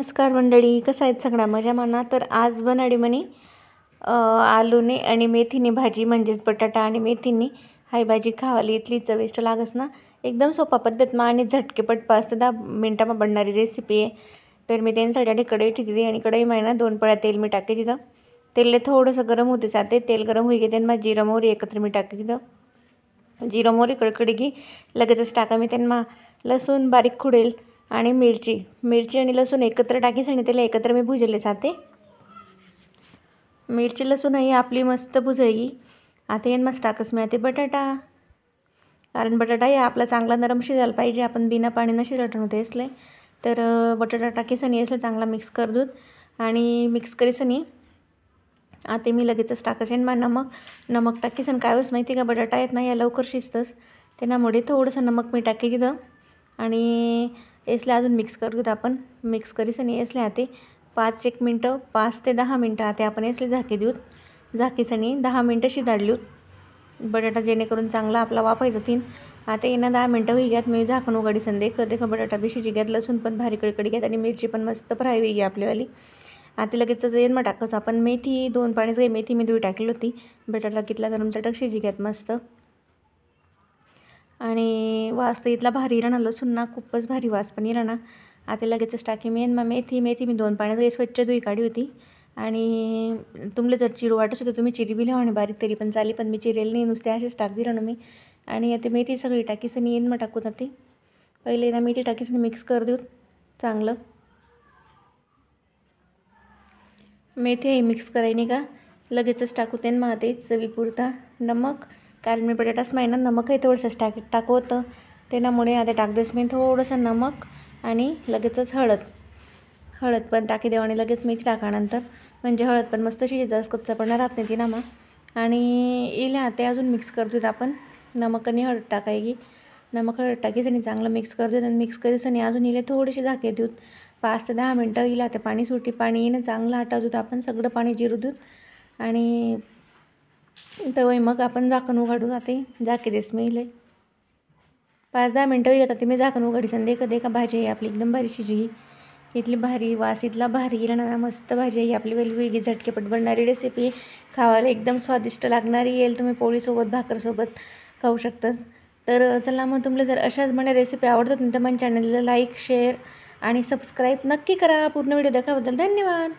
नमस्कार मंडळी, कसं आहेत सगळ्या मजा म्हणा. तर आज बनाडी म्हणे आलूने आणि मेथीने भाजी, म्हणजेच बटाटा आणि मेथीने हाई भाजी खावाली इथली चविष्ट लागस ना. एकदम सोपा पद्धत मा आणि झटकेपट 5 ते 10 मिनटाમાં बनणारी रेसिपी आहे. तर मी त्यांच्यासाठी कढई ठेवली आणि कढई मा 2 पळ्या तेल मी टाकते तिथं. तेल थोडंसं गरम होते जाते. तेल गरम होई घेते मग जिरं मोहरी एकत्र मी टाकते तिथं. जिरं मोहरी कडकडी की लगेचच टाका मी त्यांना लसूण बारीक खुडेल आणि मिरची आणि लसूण एकत्र टाकीस आणि त्याला एकत्र मी भुजले जाते. मिरची लसूण ही आपली मस्त भुजाई. आता येन मस्त टाकस मी आता बटाटा, कारण बटाटा हे आपला चांगला नरम शिजायला पाहिजे. आपण बिना पाणी न शिजवत होते असले तर बटाटा टाकीस आणि असं चांगला मिक्स कर दूध आणि मिक्स करीस आणि आता मी लगेचच टाकायचे मग नमक टाकीस आणि काय होस माहिती का, बटाटा येत नाही या लवकर शिजतस त्यामुळे थोडंसं नमक मी टाकी तिथं आणि इसले अजून मिक्स कर दूत. आपण मिक्स करीस आणि इसले आते 5 ते 10 मिनटं आते आपण इसले झाकी देऊत. झाकीस आणि 10 मिनटं शिजाडली बटाटा जेणेकरून चांगला आपला वाफायचं तीन. आता येणं 10 मिनटं होई घ्यात मी झाकण उघडी संदे देखा बटाटा बी शिजी घ्यात, लसूण पण भारी कडकडी घ्यात आणि मिरची पण मस्त फ्राय होई घ्या आपल्यावाली. आता लगेच येन मग टाकायचं आपण मेथी 2 पाणीच काही मेथी मी 2 टाकली होती. बटाटा कितला गरम चटक शिजी घ्यात मस्त आणि वास तर इथला भारी राहणार, लसूण ना खूपच भारी वास पण राहणार. आता लगेचच टाकी मी मग मेथी मी 2 पाण्यात काही स्वच्छ धुई काढी होती आणि तुमले जर चिरू वाटत होतं तुम्ही चिरी बी आणि बारीक तरी पण चाली, पण मी चिरेल नाही, नुसते असेच टाक दिलं ना मी. आणि आता मेथी सगळी टाकीस आणि येन मग टाकू ते पहिले ना मेथी टाकीस आणि मिक्स कर देऊ चांगलं. मेथी हे मिक्स करायनी का लगेचच टाकू ते मग ते चवीपुरता नमक, कारण मी बटाटाच माहिती ना नमक आहे थोडंसं टाकू होतं त्यामुळे आता टाकतेस मी थोडंसं नमक आणि लगेचच हळद पण टाकी देऊ आणि लगेच मेथी टाकानंतर म्हणजे हळद पण मस्त शिजायचं कच्चापणा राहत नाही ती ना मग. आणि इले आता अजून मिक्स करतो आपण नमक आणि हळद टाकायची. नमक हळद टाकीस आणि चांगलं मिक्स कर देत आणि मिक्स करीस आणि अजून इले थोडीशी झाके देऊत 5 ते 10 मिनटं. इला आता पाणी सुटी पाणी येणं चांगलं हटा दूत आपण सगळं पाणी जिरू दूत आणि तेव्हा मग आपण झाकण उघडू जाते. झाके देस मी इले 5-10 मिनटं येतात ते मी झाकण उघडीस आणि देखा भाजी आहे आपली एकदम भारी शिजी. इथली भारी वास इथला भारी राहणार मस्त भाजी आहे आपली वेगळी झटकेपट बनणारी रेसिपी. खावायला एकदम स्वादिष्ट लागणारी येईल. तुम्ही पोळीसोबत भाकरसोबत खाऊ शकताच. तर चला मग तुम्हाला जर अशाच मला रेसिपी आवडतात ना तर माझ्या चॅनलला लाईक शेअर आणि सबस्क्राईब नक्की करा. पूर्ण व्हिडिओ देखाबद्दल धन्यवाद.